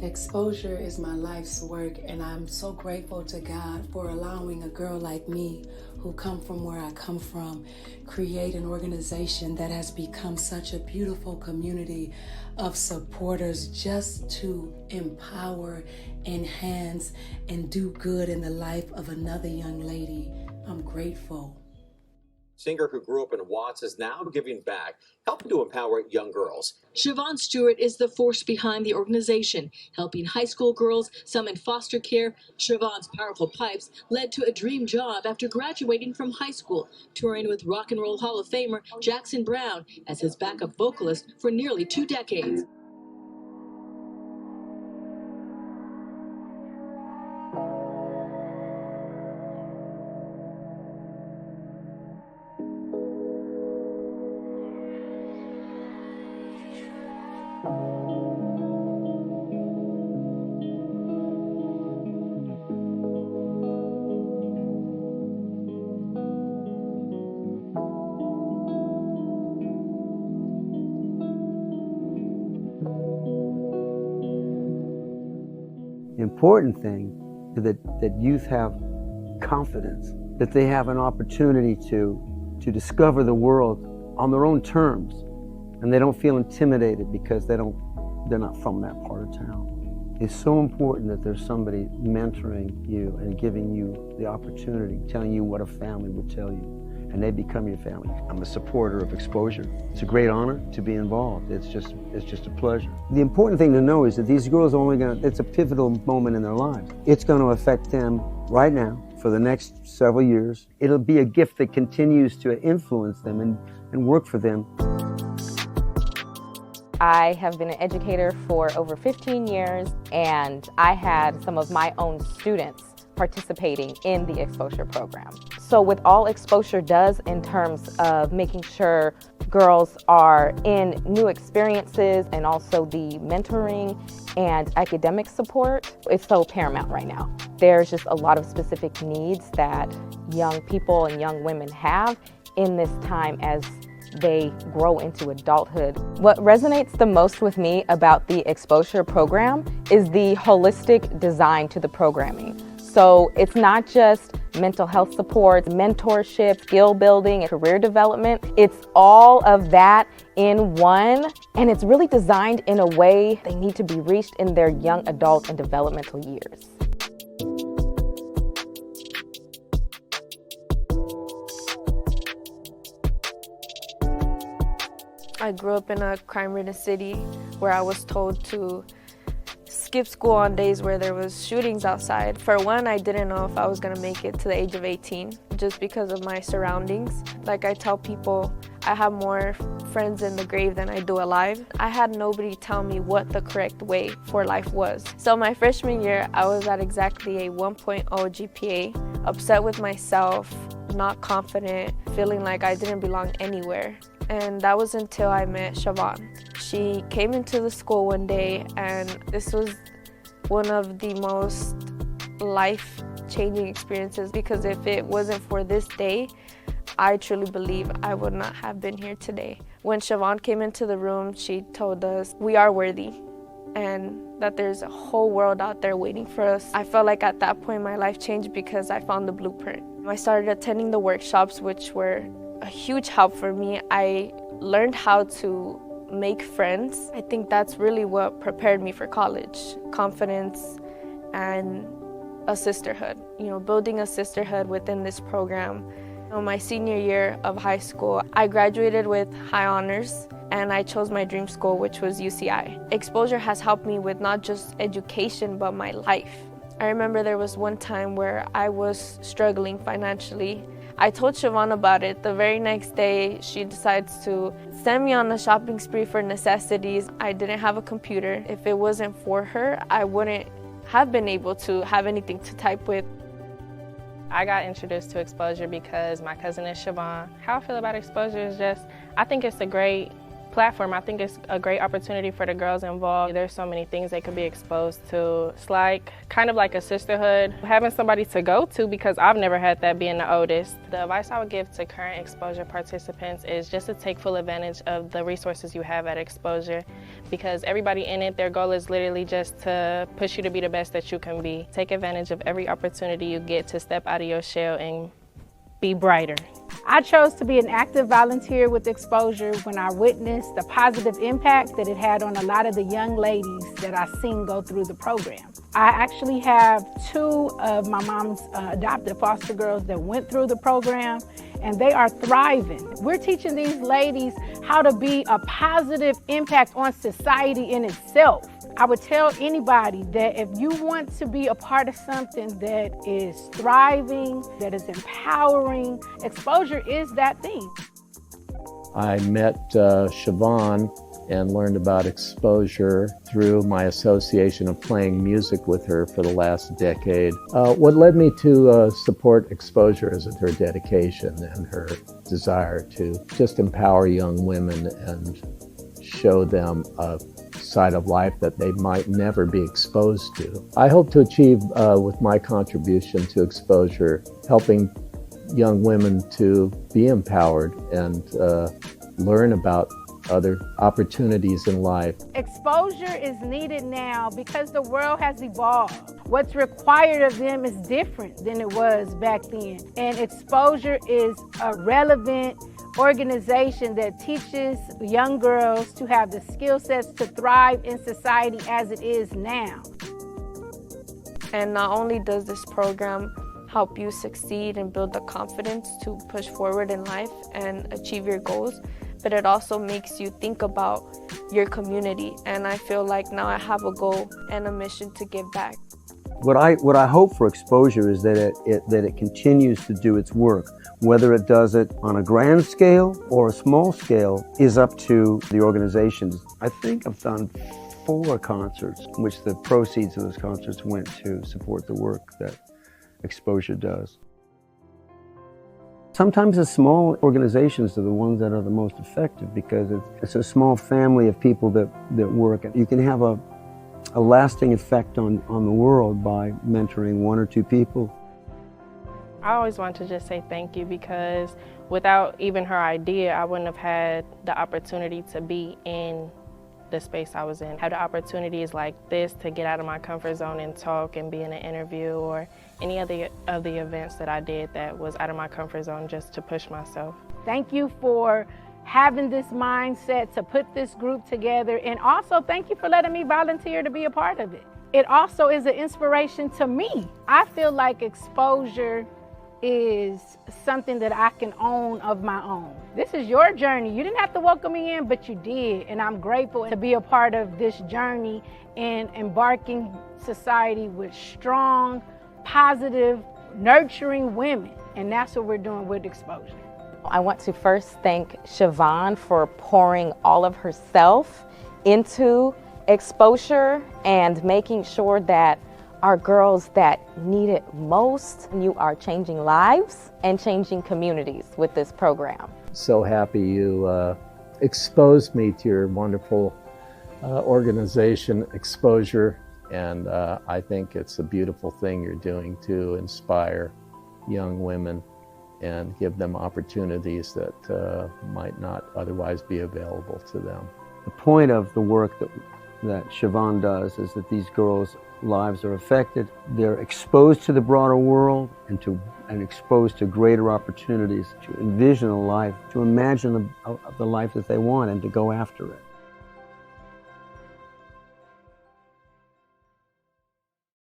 Exposure is my life's work, and I'm so grateful to God for allowing a girl like me, who come from where I come from, create an organization that has become such a beautiful community of supporters just to empower, enhance, and do good in the life of another young lady. I'm grateful. Singer who grew up in Watts is now giving back, helping to empower young girls. Chavonne Stewart is the force behind the organization, helping high school girls, some in foster care. Chavonne's powerful pipes led to a dream job after graduating from high school, touring with Rock and Roll Hall of Famer Jackson Browne as his backup vocalist for nearly 2 decades. The important thing is that youth have confidence, that they have an opportunity to discover the world on their own terms, and they don't feel intimidated because they're not from that part of town. It's so important that there's somebody mentoring you and giving you the opportunity, telling you what a family would tell you, and they become your family. I'm a supporter of Exposure. It's a great honor to be involved. It's just a pleasure. The important thing to know is that these girls are it's a pivotal moment in their lives. It's going to affect them right now for the next several years. It'll be a gift that continues to influence them and work for them. I have been an educator for over 15 years, and I had some of my own students participating in the Exposure program. So with all Exposure does in terms of making sure girls are in new experiences and also the mentoring and academic support, it's so paramount right now. There's just a lot of specific needs that young people and young women have in this time as they grow into adulthood. What resonates the most with me about the Exposure program is the holistic design to the programming. So it's not just mental health support, mentorship, skill building, career development. It's all of that in one, and it's really designed in a way they need to be reached in their young adult and developmental years. I grew up in a crime-ridden city where I was told to skip school on days where there was shootings outside. For one, I didn't know if I was gonna make it to the age of 18 just because of my surroundings. Like I tell people, I have more friends in the grave than I do alive. I had nobody tell me what the correct way for life was. So my freshman year, I was at exactly a 1.0 GPA, upset with myself, not confident, feeling like I didn't belong anywhere. And that was until I met Chavonne. She came into the school one day, and this was one of the most life-changing experiences, because if it wasn't for this day, I truly believe I would not have been here today. When Chavonne came into the room, she told us we are worthy and that there's a whole world out there waiting for us. I felt like at that point my life changed because I found the blueprint. I started attending the workshops, which were a huge help for me. I learned how to make friends. I think that's really what prepared me for college. Confidence and a sisterhood. Building a sisterhood within this program. My senior year of high school, I graduated with high honors and I chose my dream school, which was UCI. Exposure has helped me with not just education, but my life. I remember there was one time where I was struggling financially. I told Chavonne about it. The very next day, she decides to send me on a shopping spree for necessities. I didn't have a computer. If it wasn't for her, I wouldn't have been able to have anything to type with. I got introduced to Exposure because my cousin is Chavonne. How I feel about Exposure is just, I think it's a great platform. I think it's a great opportunity for the girls involved. There's so many things they could be exposed to. It's like kind of like a sisterhood, having somebody to go to, because I've never had that being the oldest. The advice I would give to current Exposure participants is just to take full advantage of the resources you have at Exposure, because everybody in it, their goal is literally just to push you to be the best that you can be. Take advantage of every opportunity you get to step out of your shell and be brighter. I chose to be an active volunteer with Exposure when I witnessed the positive impact that it had on a lot of the young ladies that I seen go through the program. I actually have 2 of my mom's adopted foster girls that went through the program, and they are thriving. We're teaching these ladies how to be a positive impact on society in itself. I would tell anybody that if you want to be a part of something that is thriving, that is empowering, Exposure is that thing. I met Chavonne and learned about Exposure through my association of playing music with her for the last decade. What led me to support Exposure is her dedication and her desire to just empower young women and show them a side of life that they might never be exposed to. I hope to achieve with my contribution to Exposure, helping young women to be empowered and learn about other opportunities in life. Exposure is needed now because the world has evolved. What's required of them is different than it was back then. And Exposure is a relevant organization that teaches young girls to have the skill sets to thrive in society as it is now. And not only does this program help you succeed and build the confidence to push forward in life and achieve your goals, but it also makes you think about your community. And I feel like now I have a goal and a mission to give back. What I hope for Exposure is that it continues to do its work. Whether it does it on a grand scale or a small scale is up to the organizations. I think I've done 4 concerts in which the proceeds of those concerts went to support the work that Exposure does. Sometimes the small organizations are the ones that are the most effective because it's a small family of people that work. You can have a lasting effect on the world by mentoring 1 or 2 people. I always want to just say thank you, because without even her idea, I wouldn't have had the opportunity to be in the space I was in. Have the opportunities like this to get out of my comfort zone and talk and be in an interview or any other of the events that I did that was out of my comfort zone just to push myself. Thank you for having this mindset to put this group together, and also thank you for letting me volunteer to be a part of it. It also is an inspiration to me. I feel like Exposure is something that I can own of my own. This is your journey. You didn't have to welcome me in, but you did, and I'm grateful to be a part of this journey in embarking society with strong, positive, nurturing women, and that's what we're doing with Exposure. I want to first thank Chavonne for pouring all of herself into Exposure and making sure that our girls that need it most, you are changing lives and changing communities with this program. So happy you exposed me to your wonderful organization, Exposure, and I think it's a beautiful thing you're doing to inspire young women and give them opportunities that might not otherwise be available to them. The point of the work that Chavonne does is that these girls' lives are affected. They're exposed to the broader world and exposed to greater opportunities to envision a life, to imagine the life that they want and to go after it.